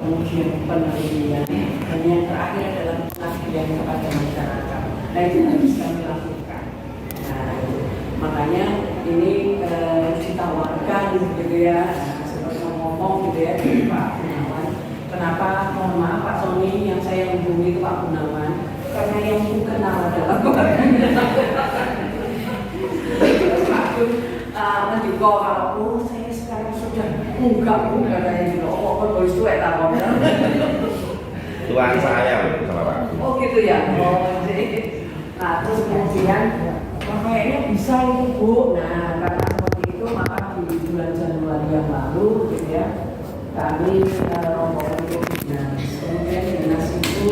kemudian penelitian, dan yang terakhir adalah pengabdian kepada masyarakat. Nah itu harus kami lakukan. Nah makanya ini ditawarkan gitu ya, seperti ngomong gitu ya dari Pak Gunawan. Kenapa? Mohon maaf Pak Sony, yang saya hubungi itu Pak Gunawan, karena yang ku kenal adalah Mendiko kalau saya sekarang sudah enggak kayak gitu. Oh kok harus tuh tak ngomong. Tuan saya sama Pak. Oh gitu ya. Oh jadi. Nah terus kemudian kayaknya bisa itu Bu. Nah karena seperti itu maka di bulan Januari yang lalu gitu ya kami rombongan ke dinas. Kemudian dinas itu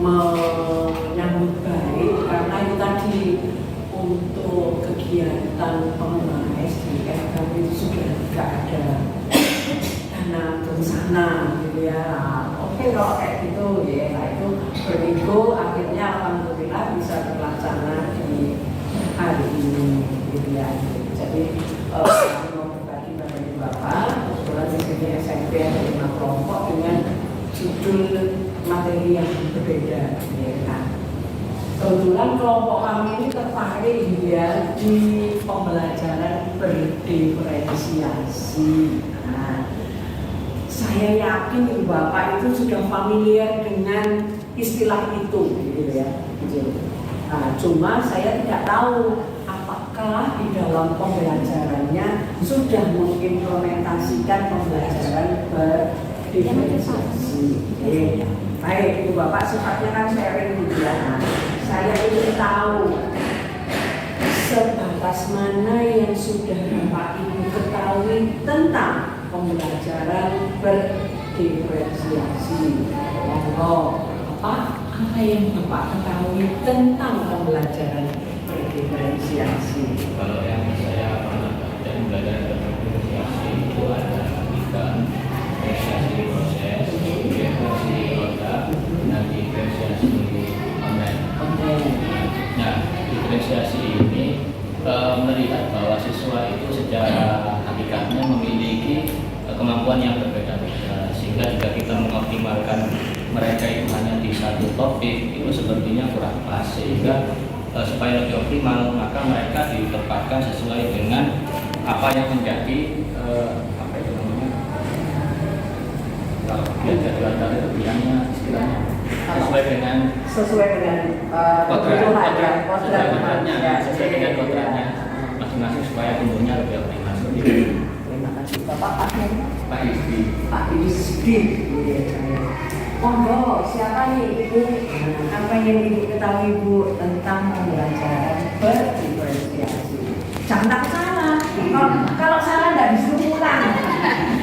menyambut baik karena itu tadi untuk kegiatan pengembangan SDM kami sudah tidak ada dana bencana gitu ya. Oke kalau kayak gitu ya, nah itu berigo akhirnya alhamdulillah bisa terlaksana di hari ini gitu ya. Jadi kami mau berbagi pada Bapak, kebetulan di sini SMP ada 5 kelompok dengan judul materi yang berbeda ya. Nah, kebetulan kelompok kami ini tertarik ya di pembelajaran berdiferensiasi. Nah, saya yakin Bapak itu sudah familiar dengan istilah itu, gitu ya. Nah, cuma saya tidak tahu apakah di dalam pembelajarannya sudah mengimplementasikan pembelajaran berdiferensiasi. Baik, Ibu Bapak sifatnya kan sharing gitu ya. Nah, saya ingin tahu sebatas mana yang sudah Bapak Ibu ketahui tentang pembelajaran berdiferensiasi. Apa yang Bapak ketahui tentang pembelajaran berdiferensiasi? Kalau yang saya pernah baca pembelajaran berdiferensiasi itu ada 3: diferensiasi proses, diferensiasi produk, dan diferensiasi konten. Nah, diferensiasi ini melihat bahwa siswa itu secara hakikatnya memiliki kemampuan yang berbeda-beda, sehingga jika kita mengoptimalkan mereka itu hanya di satu topik itu sepertinya kurang pas, sehingga supaya lebih optimal maka mereka ditempatkan sesuai dengan apa yang menjadi apa itu namanya, kalau jadwal tadi itu bilangnya istilahnya sesuai dengan kodratnya sesuai dengan kodratnya masing-masing supaya tumbuhnya lebih optimal. Terima kasih Bapak Pak Isdi. Pak Isdi. Monggo, siapa nih Ibu? Apa yang Ibu ketahui Bu tentang pembelajaran berdiferensiasi? Jangan takut salah. Kalau salah nggak disuruh pulang.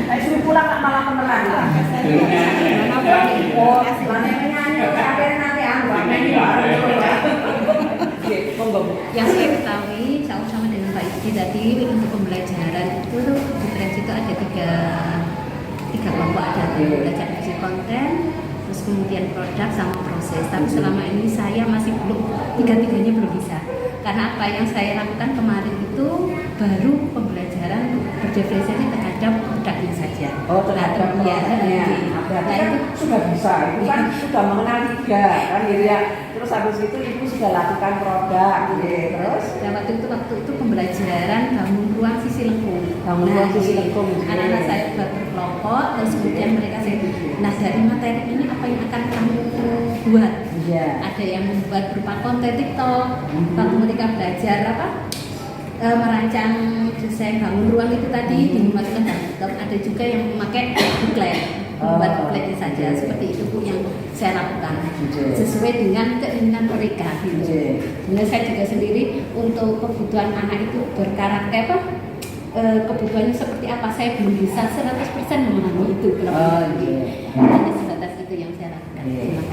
Disuruh pulang malah peneran. Oh, mana yang nyanyi? Akhirnya nanti nyanyi bareng ya. Oke, monggo Bu. Yang saya ketahui sama dengan Pak Isdi tadi, untuk pembelajaran itu diferensi itu ada tiga kelompok, ada belajar fungsi konten, terus kemudian produk sama proses. Tapi selama ini saya masih belum, tiga-tiganya belum bisa. Karena apa yang saya lakukan kemarin itu baru pembelajaran berdiferensiasi terhadap produknya saja. Oh, terhadap produknya. Berarti kan sudah bisa, itu kan sudah mengenal 3 kan gitu ya. Terus habis itu Ibu sudah lakukan produk gitu. Terus waktu itu pembelajaran bangun ruang sisi lengkung. Bangun ruang sisi lengkung. Anak-anak saya berkelompok, terus kemudian mereka nah dari materi ini apa yang akan kamu buat? Ada yang membuat berupa konten TikTok, kalau mereka belajar merancang desain bangun ruang itu tadi dimasukkan dalam TikTok. Ada juga yang memakai booklet, membuat bookletnya saja. Seperti itu Bu yang saya lakukan sesuai dengan keinginan mereka. Nah, saya juga sendiri untuk kebutuhan anak itu berkarakter kebutuhannya seperti apa, saya belum bisa 100% memahami itu. Hanya sebatas itu yang saya lakukan.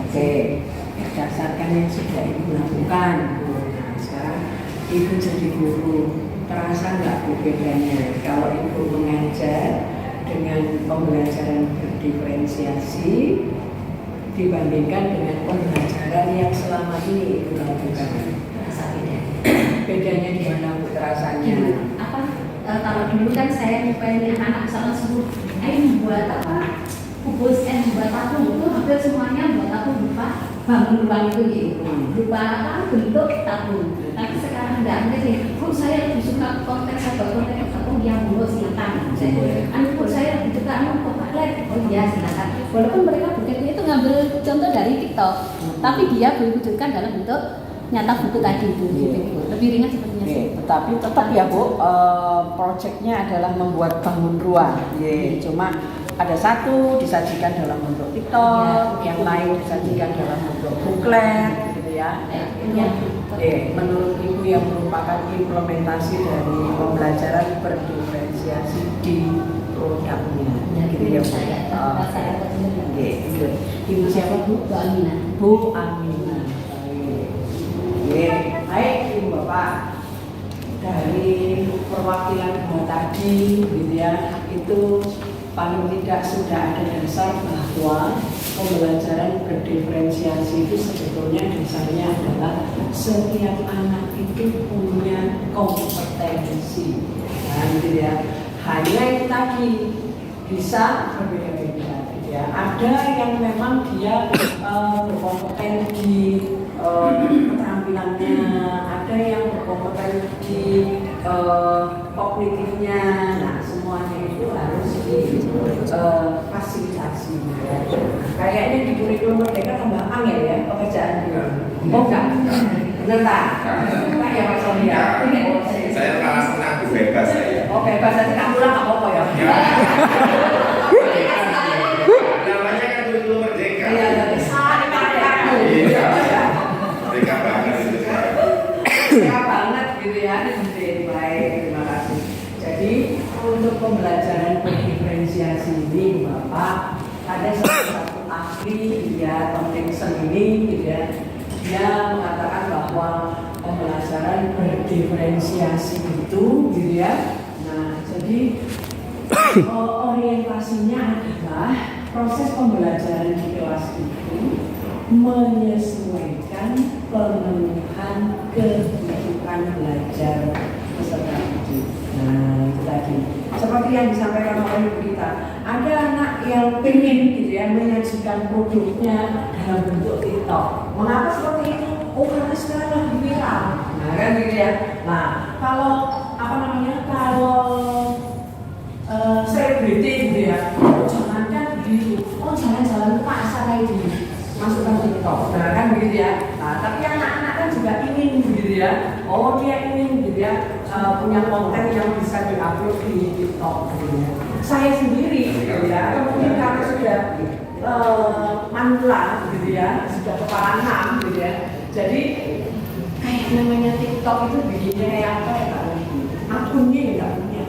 Oke. Berdasarkan yang sudah Ibu lakukan, nah sekarang Ibu jadi guru, terasa nggak Bu bedanya kalau Ibu mengajar dengan pembelajaran berdiferensiasi dibandingkan dengan pembelajaran yang selama ini Ibu lakukan? Terasa beda. Bedanya di mana Bu terasanya? Kalau dulu kan saya nyupain anak misalnya suruh membuat kubus membuat tabung itu hampir semuanya buat tabung berupa bangun ruang itu gitu, berupa apa bentuk tabung. Tapi sekarang enggak, mungkin kok saya lebih suka konteks atau konteks tabung yang monggo silakan. Kok saya lebih suka konteks led, oh iya silakan. Walaupun mereka bukannya itu ngambil contoh dari TikTok, tapi dia diwujudkan dalam bentuk nyata buku tadi itu, gitu. Lebih ringan sepertinya sih. Tapi tetap ya Bu, proyeknya adalah membuat bangun ruang. Cuma ada satu disajikan dalam bentuk TikTok, yang lain disajikan dalam bentuk booklet, gitu ya. Menurut Ibu yang merupakan implementasi dari pembelajaran berdiferensiasi di produknya, gitu ya Bu. Ibu siapa Bu? Bu Amina. Bu Amina. Baik Ibu Bapak, dari perwakilan dua tadi gitu ya, itu paling tidak sudah ada dasar bahwa pembelajaran berdiferensiasi itu sebetulnya dasarnya adalah setiap anak itu punya kompetensi, gitu ya. Hanya itu tadi bisa berbeda-beda, gitu ya. Ada yang memang dia berkompeten di keterampilannya, ada yang berkompeten di kognitifnya. Nah, semuanya itu harus difasilitasi. Kayaknya di kurikulum Merdeka tambah angel ya pekerjaan dia. Oh enggak? Benar tak? Enggak ya Pak Sonia? Saya langsung aku bebas saya. Oh bebas, nanti kamu pulang nggak apa-apa ya? Namanya kan kurikulum Merdeka. Iya, salah dipakai aku. Iya. Merdeka banget itu. Merdeka banget gitu ya. Baik, terima kasih. Jadi untuk pembelajaran berdiferensiasi ini Bapak, ada salah satu ahli ya Tomlinson ini gitu ya, dia mengatakan bahwa pembelajaran berdiferensiasi itu gitu ya. Nah, jadi orientasinya adalah proses pembelajaran di kelas itu menyesuaikan pemenuhan kebutuhan belajar peserta didik. Nah, itu tadi. Seperti yang disampaikan oleh Ibu kita, ada anak yang pengen gitu ya menyajikan produknya dalam bentuk TikTok. Mengapa seperti itu? Oh, karena sekarang lagi viral. Nah, kan gitu ya. Nah, kalau apa namanya? Kalau selebriti gitu ya, oh, jangankan gitu. Oh, jalan-jalan ke pasar kayak gini. Masukkan TikTok, nah kan begitu ya. Nah, tapi anak-anak kan juga ingin begitu ya. Oh, dia ingin gitu ya punya konten yang bisa diupload di TikTok gitu ya. Saya sendiri gitu ya, mungkin karena sudah manula gitu ya, sudah kepala 6 gitu ya. Jadi kayak namanya TikTok itu bikinnya kayak apa ya Pak? Akunnya ya nggak punya.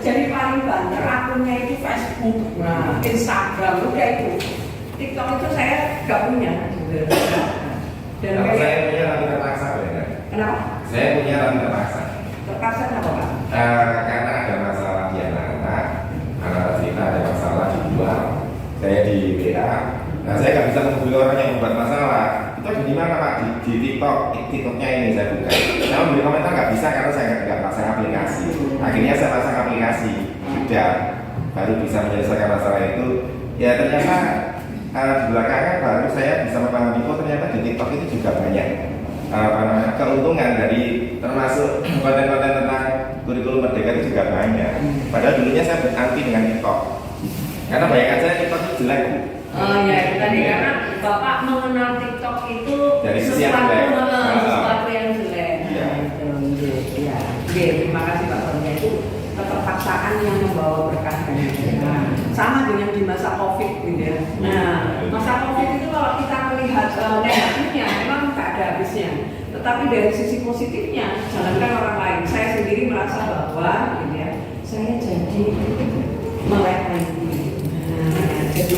Jadi paling banyak akunnya itu Facebook, nah, Instagram, udah itu. TikTok itu saya nggak punya. Dan kalau saya punya tapi terpaksa ya. Kenapa? Saya punya tapi terpaksa. Terpaksa kenapa Pak? Karena ada masalah di anak-anak cerita ada masalah di luar. Saya di WA. Nah, saya nggak bisa menghubungi orang yang membuat masalah. Itu di mana Pak? Di TikTok. TikToknya ini saya buka. Saya memberi komentar nggak bisa karena saya nggak pasang aplikasi. Akhirnya saya pasang aplikasi. Sudah baru bisa menyelesaikan masalah itu. Ya ternyata di belakangan baru saya bisa memahami oh ternyata di TikTok itu juga banyak keuntungan dari termasuk konten-konten tentang kurikulum Merdeka itu juga banyak. Padahal dulunya saya anti dengan TikTok karena bayangan saya TikTok itu jelek. Oh iya itu tadi karena Bapak mengenal TikTok itu dari sisi sesuatu yang sesuatu yang jelek. Iya. Iya. Oke, terima kasih Pak Sonia. Itu keterpaksaan yang membawa berkah. Nah, sama dengan di masa COVID gitu ya. Nah, masa COVID itu kalau kita melihat negatifnya memang nggak ada habisnya. Tetapi dari sisi positifnya, jangankan orang lain, saya sendiri merasa bahwa gitu ya, saya jadi melek lagi. Nah, jadi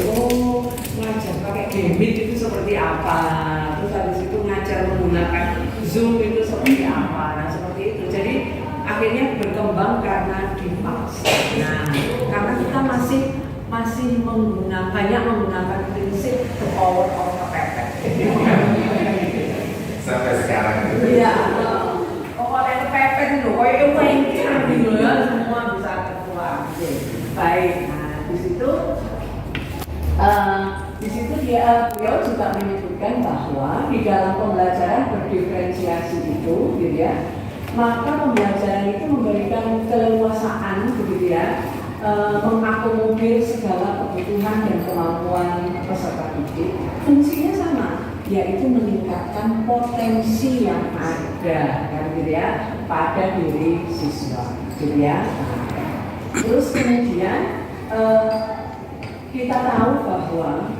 ngajar pakai Gambit itu seperti apa? Terus habis itu ngajar menggunakan Zoom itu seperti apa? Nah, seperti itu. Jadi akhirnya berkembang karena dipaksa. Nah, karena kita masih banyak menggunakan prinsip the power of kepepet. Sampai sekarang itu. Iya. Pokoknya kepepet itu, pokoknya mengikir gitu ya, semua bisa keluar. Baik. Nah, di situ Di situ beliau juga menyebutkan bahwa di dalam pembelajaran berdiferensiasi itu, gitu ya, maka pembelajaran itu memberikan keleluasaan, begitu ya, mengakomodir segala kebutuhan dan kemampuan peserta didik. Fungsinya sama, yaitu meningkatkan potensi yang ada, kan, gitu ya, pada diri siswa, gitu ya. Terus kemudian kita tahu bahwa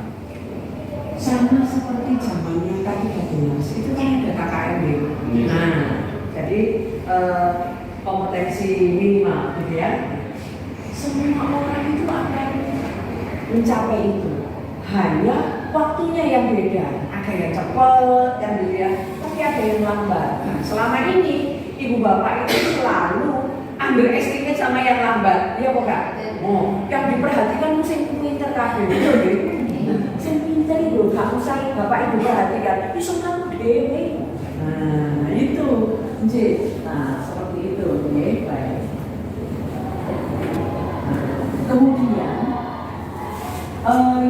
sama seperti zamannya K13 itu kan ada KKMB. Nah, jadi kompetensi minimal, gitu ya. Semua orang itu akan mencapai itu. Hanya waktunya yang beda. Ada yang cepat, yang gitu ya, tapi ada yang lambat. Nah, selama ini ibu bapak itu selalu underestimate sama yang lambat, iya kok kak? Oh, yang diperhatikan musim pinter kabeh, betul deh. Musim pinter itu gak usah bapak ibu perhatikan, itu kamu dewe. Nah, itu, nah seperti itu, ya baik. Nah, kemudian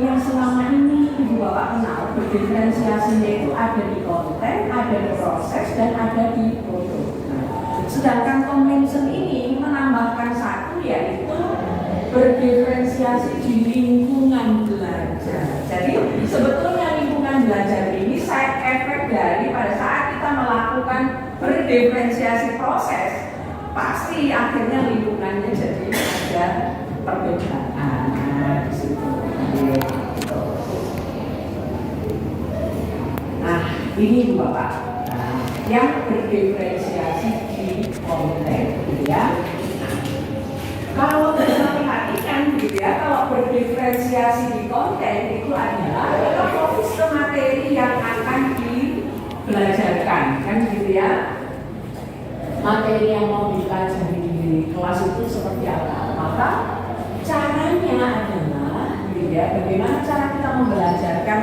yang selama ini ibu bapak kenal berdiferensiasinya itu ada di konten, ada di proses, dan ada di foto. Sedangkan convention ini menambahkan satu, yaitu berdiferensiasi di lingkungan belajar. Jadi sebetulnya lingkungan belajar ini side effect dari pada saat kita melakukan berdiferensiasi proses, pasti akhirnya lingkungannya jadi ada perbedaan. Di situ. Nah, ini Bapak. Nah, yang berdiferensiasi konten, gitu ya. Kalau kita perhatikan, gitu ya, kalau berdiferensiasi di konten itu adalah kita fokus ke materi yang akan dibelajarkan, kan gitu ya. Materi yang mau dipelajari di kelas itu seperti apa? Maka caranya adalah, gitu ya, bagaimana cara kita membelajarkan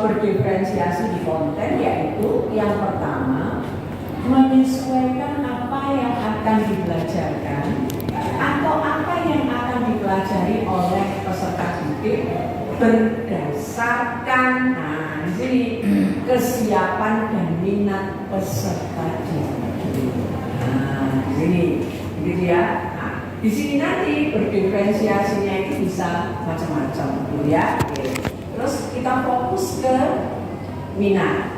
berdiferensiasi di konten, yaitu yang pertama menyesuaikan apa yang akan dibelajarkan atau apa yang akan dipelajari oleh peserta didik berdasarkan kesiapan dan minat peserta didik. Nah, di sini, gitu ya. Nah, di sini nanti berdiferensiasinya itu bisa macam-macam, gitu ya. Oke. Terus kita fokus ke minat.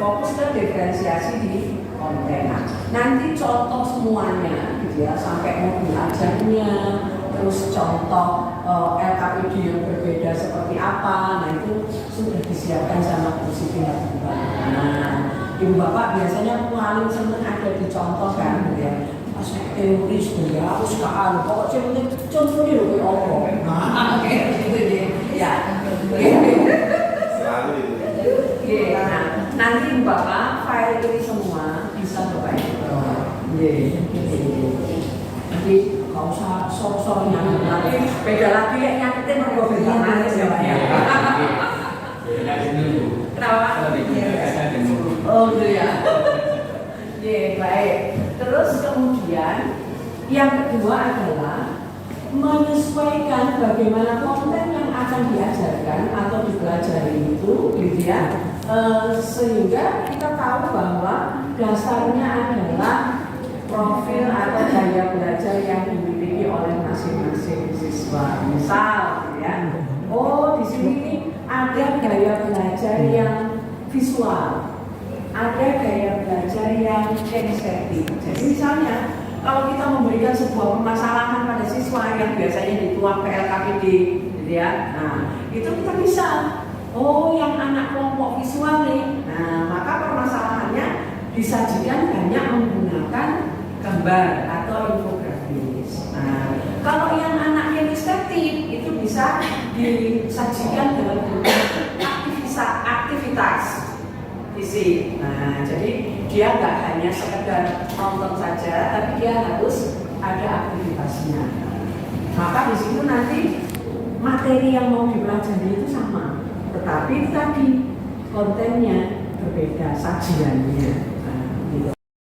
Fokus ke diferensiasi di konten. Nah, nanti contoh semuanya, gitu ya, sampai modul ajarnya, terus contoh LKPD yang berbeda seperti apa. Nah, itu sudah disiapkan sama Bu Siti Hatibah. Nah, ibu bapak biasanya paling seneng ada di contoh, kan, gitu ya. Pas teori sebenarnya harus kean, pokoknya contohnya loh kayak apa. Nah, kayak gitu deh. Ya, Selalu itu. Nah, nanti Bapak file ini semua bisa Bapak Nanti nggak usah sok-soknya, nanti beda lagi ya, nyakitin mergo beda manis ya Pak ya. Kenapa? Oh gitu ya. Baik. Terus kemudian yang kedua adalah menyesuaikan bagaimana konten yang akan diajarkan atau dipelajari itu, gitu ya. Sehingga kita tahu bahwa dasarnya adalah profil atau gaya belajar yang dimiliki oleh masing-masing siswa. Misal, gitu ya. Oh, di sini ada gaya belajar yang visual, ada gaya belajar yang kinestetik. Jadi misalnya, kalau kita memberikan sebuah permasalahan pada siswa yang biasanya dituang ke LKPD, gitu ya. Nah, itu kita bisa. Oh, yang anak kelompok visual nih. Nah, maka permasalahannya disajikan banyak menggunakan gambar atau infografis. Nah, kalau yang anak kinestetik itu bisa disajikan dalam bentuk aktivitas fisik. Nah, jadi dia nggak hanya sekedar nonton saja, tapi dia harus ada aktivitasnya. Maka di situ nanti materi yang mau dipelajari itu sama, tetapi tadi kontennya berbeda, sajiannya.